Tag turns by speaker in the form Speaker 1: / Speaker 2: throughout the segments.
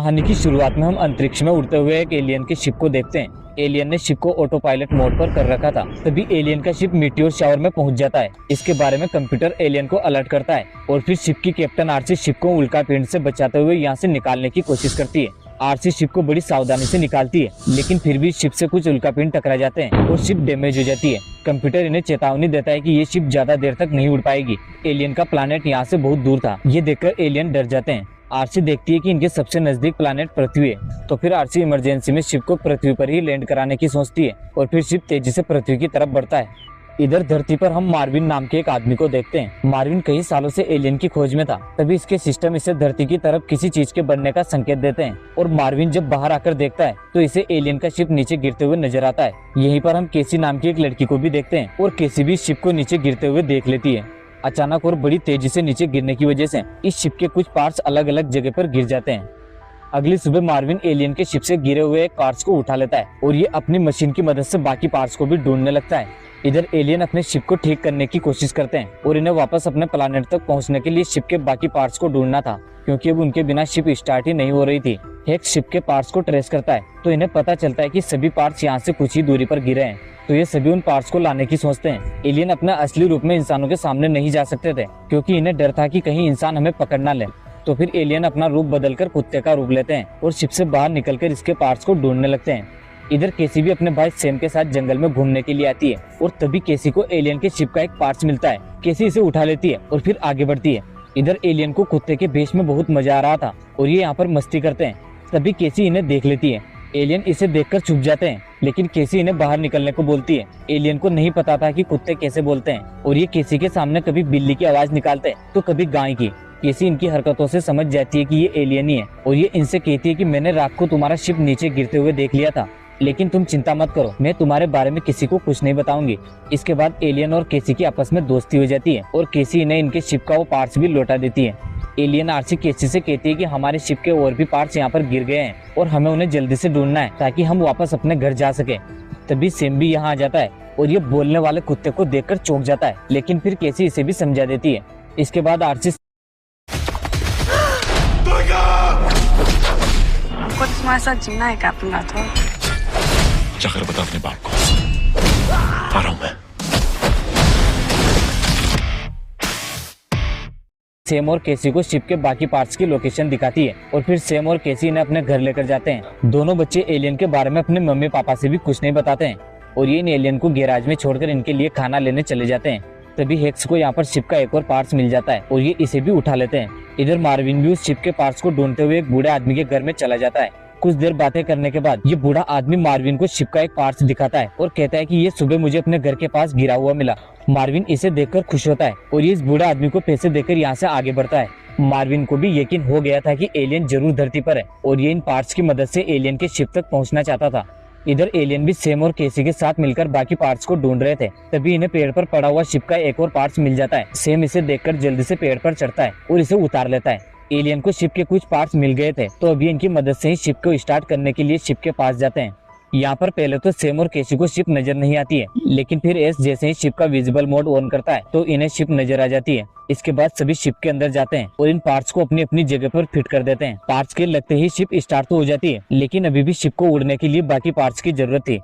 Speaker 1: कहानी की शुरुआत में हम अंतरिक्ष में उड़ते हुए एक एलियन के शिप को देखते हैं। एलियन ने शिप को ऑटो पायलट मोड पर कर रखा था। तभी एलियन का शिप मीटियोर शावर में पहुंच जाता है। इसके बारे में कंप्यूटर एलियन को अलर्ट करता है और फिर शिप की कैप्टन आरसी शिप को उल्कापिंड से बचाते हुए यहाँ से निकालने की कोशिश करती है। आरसी शिप को बड़ी सावधानी से निकालती है, लेकिन फिर भी शिप से कुछ उल्कापिंड टकरा जाते हैं और शिप डैमेज हो जाती है। कंप्यूटर इन्हें चेतावनी देता है कि ये शिप ज्यादा देर तक नहीं उड़ पाएगी। एलियन का प्लैनेट यहाँ से बहुत दूर था। ये देखकर एलियन डर जाते हैं। आरसी देखती है कि इनके सबसे नजदीक प्लैनेट पृथ्वी है, तो फिर आरसी इमरजेंसी में शिप को पृथ्वी पर ही लैंड कराने की सोचती है और फिर शिप तेजी से पृथ्वी की तरफ बढ़ता है। इधर धरती पर हम मार्विन नाम के एक आदमी को देखते हैं। मार्विन कई सालों से एलियन की खोज में था। तभी इसके सिस्टम इसे धरती की तरफ किसी चीज के बनने का संकेत देते हैं और मार्विन जब बाहर आकर देखता है तो इसे एलियन का शिप नीचे गिरते हुए नजर आता है। यहीं पर हम केसी नाम की एक लड़की को भी देखते हैं और केसी भी शिप को नीचे गिरते हुए देख लेती है। अचानक और बड़ी तेजी से नीचे गिरने की वजह से इस शिप के कुछ पार्ट्स अलग अलग जगह पर गिर जाते हैं। अगली सुबह मार्विन एलियन के शिप से गिरे हुए एक पार्ट्स को उठा लेता है और ये अपनी मशीन की मदद से बाकी पार्ट्स को भी ढूंढने लगता है। इधर एलियन अपने शिप को ठीक करने की कोशिश करते हैं और इन्हें वापस अपने प्लैनेट तक पहुंचने के लिए शिप के बाकी पार्ट्स को ढूंढना था, क्योंकि अब उनके बिना शिप स्टार्ट ही नहीं हो रही थी। हेक्स शिप के पार्ट्स को ट्रेस करता है तो इन्हें पता चलता है कि सभी पार्ट्स यहाँ से कुछ ही दूरी पर गिरे हैं, तो ये सभी उन पार्ट्स को लाने की सोचते हैं। एलियन अपना असली रूप में इंसानों के सामने नहीं जा सकते थे, क्योंकि इन्हें डर था कि कहीं इंसान हमें पकड़ ना ले। तो फिर एलियन अपना रूप बदलकर कुत्ते का रूप लेते हैं और शिप से बाहर निकलकर इसके पार्ट्स को ढूंढने लगते हैं। इधर केसी भी अपने भाई सैम के साथ जंगल में घूमने के लिए आती है और तभी केसी को एलियन के शिप का एक पार्ट्स मिलता है। केसी इसे उठा लेती है और फिर आगे बढ़ती है। इधर एलियन को कुत्ते के भेष में बहुत मजा आ रहा था और ये यहाँ पर मस्ती करते हैं। तभी केसी इन्हें देख लेती है। एलियन इसे देखकर छुप जाते हैं, लेकिन केसी इन्हें बाहर निकलने को बोलती है। एलियन को नहीं पता था कि कुत्ते कैसे बोलते हैं और ये केसी के सामने कभी बिल्ली की आवाज निकालते हैं तो कभी गाय की। केसी इनकी हरकतों से समझ जाती है कि ये एलियन ही है और ये इनसे कहती है कि मैंने रात को तुम्हारा शिप नीचे गिरते हुए देख लिया था, लेकिन तुम चिंता मत करो, मैं तुम्हारे बारे में किसी को कुछ नहीं बताऊंगी। इसके बाद एलियन और केसी की आपस में दोस्ती हो जाती है और केसी इन्हें इनके शिप का वो पार्ट्स भी लौटा देती है। एलियन आरसी केसी से कहती है कि हमारे शिप के और भी पार्ट्स यहाँ पर गिर गए हैं और हमें उन्हें जल्दी से ढूंढना है ताकि हम वापस अपने घर जा सके। तभी सैम भी यहाँ आ जाता है और ये बोलने वाले कुत्ते को देखकर चौंक जाता है, लेकिन फिर केसी इसे भी समझा देती है। इसके बाद आरसी
Speaker 2: तुम्हारे साथ जीना है कैप्टन राठौर।
Speaker 3: जाकर बता अपने बाप को आ रहा हूं मैं।
Speaker 1: सैम और केसी को शिप के बाकी पार्ट्स की लोकेशन दिखाती है और फिर सैम और केसी इन्हें अपने घर लेकर जाते हैं। दोनों बच्चे एलियन के बारे में अपने मम्मी पापा से भी कुछ नहीं बताते हैं और ये इन एलियन को गैराज में छोड़कर इनके लिए खाना लेने चले जाते हैं। तभी हेक्स को यहाँ पर शिप का एक और पार्ट्स मिल जाता है और ये इसे भी उठा लेते हैं। इधर मार्विन भी उस शिप के पार्ट्स को ढूंढते हुए एक बूढ़े आदमी के घर में चला जाता है। कुछ देर बातें करने के बाद ये बूढ़ा आदमी मार्विन को शिप का एक पार्ट्स दिखाता है और कहता है कि ये सुबह मुझे अपने घर के पास गिरा हुआ मिला। मार्विन इसे देखकर खुश होता है और ये इस बूढ़े आदमी को पैसे देकर यहाँ से आगे बढ़ता है। मार्विन को भी यकीन हो गया था कि एलियन जरूर धरती पर है और ये इन पार्ट्स की मदद से एलियन के शिप तक पहुँचना चाहता था। इधर एलियन भी सैम और केसी के साथ मिलकर बाकी पार्ट्स को ढूंढ रहे थे। तभी इन्हें पेड़ पर पड़ा हुआ शिप का एक और पार्ट्स मिल जाता है। सैम इसे देखकर जल्दी से पेड़ पर चढ़ता है और इसे उतार लेता है। एलियन को शिप के कुछ पार्ट्स मिल गए थे, तो अभी इनकी मदद से ही शिप को स्टार्ट करने के लिए शिप के पास जाते हैं। यहाँ पर पहले तो सैम और केसी को शिप नजर नहीं आती है, लेकिन फिर एस जैसे ही शिप का विजिबल मोड ऑन करता है तो इन्हें शिप नजर आ जाती है। इसके बाद सभी शिप के अंदर जाते हैं और इन पार्ट्स को अपनी अपनी जगह पर फिट कर देते हैं। पार्ट्स के लगते ही शिप स्टार्ट तो हो जाती है, लेकिन अभी भी शिप को उड़ने के लिए बाकी पार्ट्स की जरूरत थी।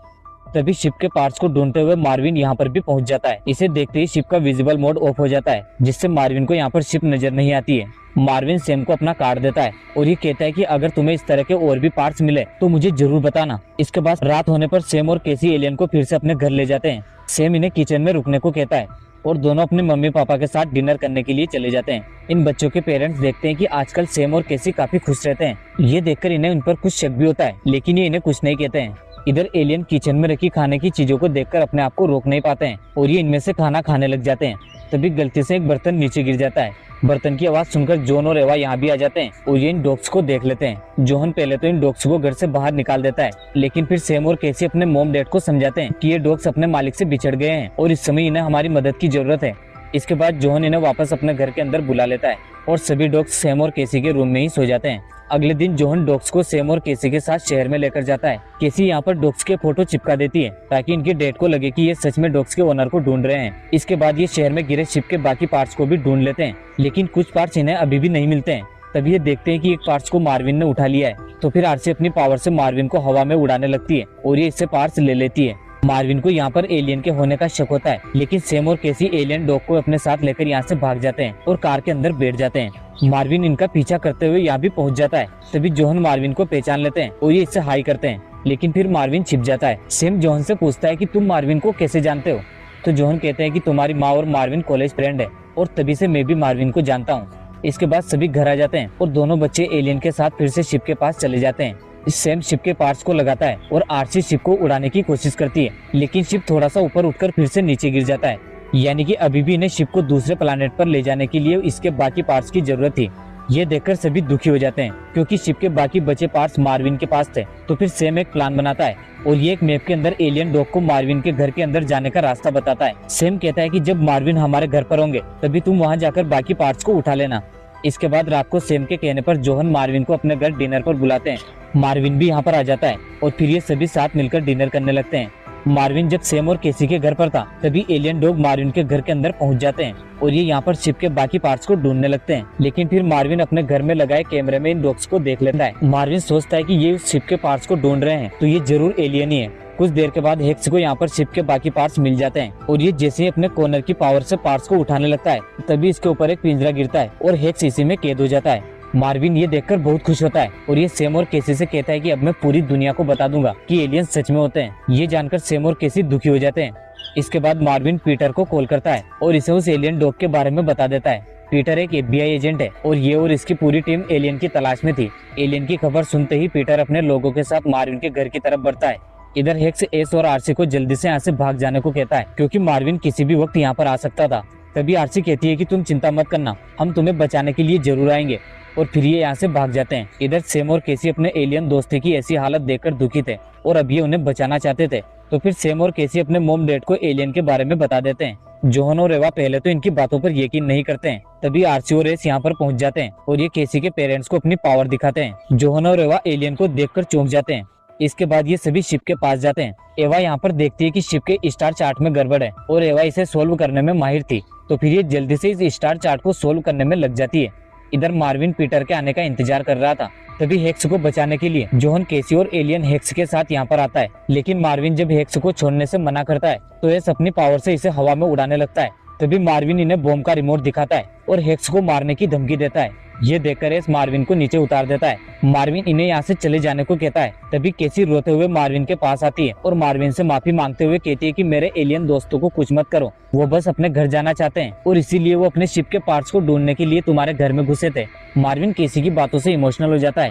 Speaker 1: तभी शिप के पार्ट्स को ढूंढते हुए मार्विन यहाँ पर भी पहुंच जाता है। इसे देखते ही शिप का विजिबल मोड ऑफ हो जाता है, जिससे मार्विन को यहाँ पर शिप नजर नहीं आती है। मार्विन सैम को अपना कार्ड देता है और ये कहता है कि अगर तुम्हें इस तरह के और भी पार्ट्स मिले तो मुझे जरूर बताना। इसके बाद रात होने पर सैम और केसी एलियन को फिर से अपने घर ले जाते हैं। सैम इन्हें किचन में रुकने को कहता है और दोनों अपने मम्मी पापा के साथ डिनर करने के लिए चले जाते हैं। इन बच्चों के पेरेंट्स देखते हैं कि आजकल सैम और केसी काफी खुश रहते हैं। ये देखकर इन्हें उन पर कुछ शक भी होता है, लेकिन ये इन्हें कुछ नहीं कहते हैं। इधर एलियन किचन में रखी खाने की चीजों को देखकर अपने आप को रोक नहीं पाते हैं और ये इनमें से खाना खाने लग जाते हैं। तभी गलती से एक बर्तन नीचे गिर जाता है। बर्तन की आवाज सुनकर जॉन और एवा यहाँ भी आ जाते हैं और ये इन डॉग्स को देख लेते हैं। जॉन पहले तो इन डॉग्स को घर से बाहर निकाल देता है, लेकिन फिर सैम और केसी अपने मॉम डैड को समझाते हैं कि ये डॉग्स अपने मालिक से बिछड़ गए हैं और इस समय इन्हें हमारी मदद की जरूरत है। इसके बाद जॉन इन्हें वापस अपने घर के अंदर बुला लेता है और सभी डॉग्स सैम और केसी के रूम में ही सो जाते हैं। अगले दिन जॉन डॉग्स को सैम और केसी के साथ शहर में लेकर जाता है। केसी यहाँ पर डॉग्स के फोटो चिपका देती है ताकि इनके डैड को लगे कि ये सच में डॉग्स के ओनर को ढूंढ रहे हैं। इसके बाद ये शहर में गिरे शिप के बाकी पार्ट्स को भी ढूंढ लेते हैं, लेकिन कुछ पार्ट्स इन्हें अभी भी नहीं मिलते हैं। तभी ये देखते हैं कि एक पार्ट्स को मार्विन ने उठा लिया है। तो फिर आरसी अपनी पावर से मार्विन को हवा में उड़ाने लगती है और ये इससे पार्ट्स ले लेती है। मार्विन को यहाँ पर एलियन के होने का शक होता है, लेकिन सैम और केसी एलियन डॉग को अपने साथ लेकर यहाँ से भाग जाते हैं और कार के अंदर बैठ जाते हैं। मार्विन इनका पीछा करते हुए यहाँ भी पहुंच जाता है। तभी जोहन मार्विन को पहचान लेते हैं और ये इससे हाई करते हैं, लेकिन फिर मार्विन छिप जाता है। सैम जोहन से पूछता है कि तुम मार्विन को कैसे जानते हो? तो जोहन कहते हैं कि तुम्हारी माँ और मार्विन कॉलेज फ्रेंड है और तभी से मैं भी मार्विन को जानता हूँ। इसके बाद सभी घर आ जाते हैं और दोनों बच्चे एलियन के साथ फिर से शिप के पास चले जाते हैं। सैम शिप के पार्ट्स को लगाता है और आरसी शिप को उड़ाने की कोशिश करती है, लेकिन शिप थोड़ा सा ऊपर उठकर फिर से नीचे गिर जाता है। यानी कि अभी भी इन्हें शिप को दूसरे प्लैनेट पर ले जाने के लिए इसके बाकी पार्ट्स की जरूरत थी। ये देखकर सभी दुखी हो जाते हैं क्योंकि शिप के बाकी बचे पार्ट्स मार्विन के पास थे। तो फिर सैम एक प्लान बनाता है और ये एक मैप के अंदर एलियन डॉग को मार्विन के घर के अंदर जाने का रास्ता बताता है। सैम कहता है कि जब मार्विन हमारे घर पर होंगे तभी तुम वहाँ जाकर बाकी पार्ट्स को उठा लेना। इसके बाद रात को सैम के कहने पर जोहन मार्विन को अपने घर डिनर पर बुलाते हैं। मार्विन भी यहाँ पर आ जाता है और फिर ये सभी साथ मिलकर डिनर करने लगते हैं। मार्विन जब सैम और केसी के घर पर था तभी एलियन डॉग मार्विन के घर के अंदर पहुंच जाते हैं और ये यहाँ पर शिप के बाकी पार्ट्स को ढूंढने लगते हैं, लेकिन फिर मार्विन अपने घर में लगाए कैमरे में इन डॉग्स को देख लेता है। मार्विन सोचता है कि ये उस शिप के पार्ट्स को ढूंढ रहे हैं तो ये जरूर एलियन ही है। कुछ देर के बाद हेक्स को यहाँ पर शिप के बाकी पार्ट्स मिल जाते हैं और ये जैसे ही अपने कॉर्नर की पावर से पार्ट्स को उठाने लगता है तभी इसके ऊपर एक पिंजरा गिरता है और हेक्स इसी में कैद हो जाता है। मार्विन ये देखकर बहुत खुश होता है और ये सैम और केसी से कहता है कि अब मैं पूरी दुनिया को बता दूंगा कि एलियन सच में होते हैं। ये जानकर सैम और केसी दुखी हो जाते हैं। इसके बाद मार्विन पीटर को कॉल करता है और इसे उस एलियन डॉग के बारे में बता देता है। पीटर एक FBI एजेंट है और ये और इसकी पूरी टीम एलियन की तलाश में थी। एलियन की खबर सुनते ही पीटर अपने लोगों के साथ मार्विन के घर की तरफ बढ़ता है। इधर हेक्स एस और आरसी को जल्दी से यहाँ से भाग जाने को कहता है क्योंकि मार्विन किसी भी वक्त यहाँ पर आ सकता था। तभी आरसी कहती है कि तुम चिंता मत करना, हम तुम्हें बचाने के लिए जरूर आएंगे और फिर ये यहाँ से भाग जाते हैं। इधर सैम और केसी अपने एलियन दोस्ती की ऐसी हालत देखकर दुखी थे और अब ये उन्हें बचाना चाहते थे। तो फिर सैम और केसी अपने मॉम डैड को एलियन के बारे में बता देते हैं। जोहन और एवा पहले तो इनकी बातों पर यकीन नहीं करते हैं। तभी आरसी और एस यहाँ पर पहुंच जाते हैं और ये केसी के पेरेंट्स को अपनी पावर दिखाते हैं। जोहन और एवा एलियन को देखकर चौंक जाते हैं। इसके बाद ये सभी शिप के पास जाते हैं। एवा यहाँ पर देखती है कि शिप के स्टार चार्ट में गड़बड़ है और एवा इसे सोल्व करने में माहिर थी, तो फिर ये जल्दी से इस स्टार चार्ट को सोल्व करने में लग जाती है। इधर मार्विन पीटर के आने का इंतजार कर रहा था। तभी हेक्स को बचाने के लिए जोहन केसी और एलियन हेक्स के साथ यहाँ पर आता है, लेकिन मार्विन जब हेक्स को छोड़ने से मना करता है तो एस अपनी पावर से इसे हवा में उड़ाने लगता है। तभी मार्विन इन्हें बॉम्ब का रिमोट दिखाता है और हेक्स को मारने की धमकी देता है। ये देखकर एस मार्विन को नीचे उतार देता है। मार्विन इन्हें यहाँ से चले जाने को कहता है। तभी केसी रोते हुए मार्विन के पास आती है और मार्विन से माफी मांगते हुए कहती है कि मेरे एलियन दोस्तों को कुछ मत करो, वो बस अपने घर जाना चाहते हैं और इसीलिए वो अपने शिप के पार्ट्स को ढूंढने के लिए तुम्हारे घर में घुसे थे। मार्विन केसी की बातों से इमोशनल हो जाता है।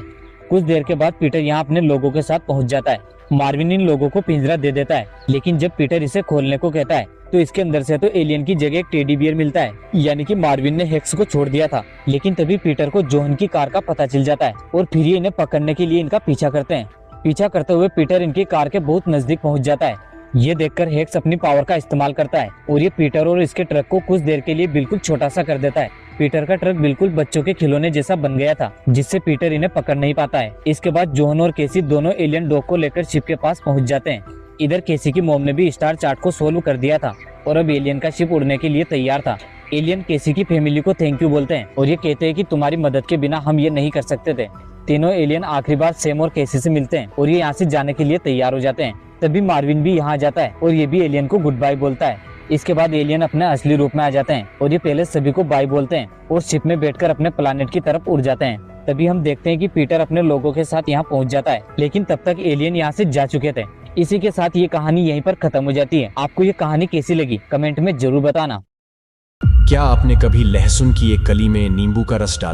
Speaker 1: कुछ देर के बाद पीटर यहाँ अपने लोगों के साथ पहुँच जाता है। मार्विन इन लोगों को पिंजरा दे देता है, लेकिन जब पीटर इसे खोलने को कहता है तो इसके अंदर से तो एलियन की जगह एक टेडी बियर मिलता है। यानी कि मार्विन ने हेक्स को छोड़ दिया था, लेकिन तभी पीटर को जोहन की कार का पता चल जाता है और फिर ये इन्हें पकड़ने के लिए इनका पीछा करते हैं। पीछा करते हुए पीटर इनकी कार के बहुत नजदीक पहुंच जाता है। ये देखकर हेक्स अपनी पावर का इस्तेमाल करता है और ये पीटर और इसके ट्रक को कुछ देर के लिए बिल्कुल छोटा सा कर देता है। पीटर का ट्रक बिल्कुल बच्चों के खिलौने जैसा बन गया था, जिससे पीटर इन्हें पकड़ नहीं पाता है। इसके बाद जोहन और केसी दोनों एलियन डॉग को लेकर शिप के पास पहुंच जाते हैं। इधर केसी की मॉम ने भी स्टार चार्ट को सोल्व कर दिया था और अब एलियन का शिप उड़ने के लिए तैयार था। एलियन केसी की फैमिली को थैंक यू बोलते हैं और ये कहते हैं कि तुम्हारी मदद के बिना हम ये नहीं कर सकते थे। तीनों एलियन आखिरी बार सैम और केसी से मिलते हैं और ये यहाँ से जाने के लिए तैयार हो जाते हैं। तभी मार्विन भी यहाँ जाता है और ये भी एलियन को गुड बाय बोलता है। इसके बाद एलियन अपने असली रूप में आ जाते हैं और ये पहले सभी को बाय बोलते हैं और शिप में बैठकर अपने प्लैनेट की तरफ उड़ जाते हैं। तभी हम देखते हैं कि पीटर अपने लोगों के साथ यहाँ पहुँच जाता है, लेकिन तब तक एलियन यहाँ से जा चुके थे। इसी के साथ ये कहानी यहीं पर खत्म हो जाती है। आपको ये कहानी कैसी लगी कमेंट में जरूर बताना।
Speaker 4: क्या आपने कभी लहसुन की एक कली में नींबू का रस डाला?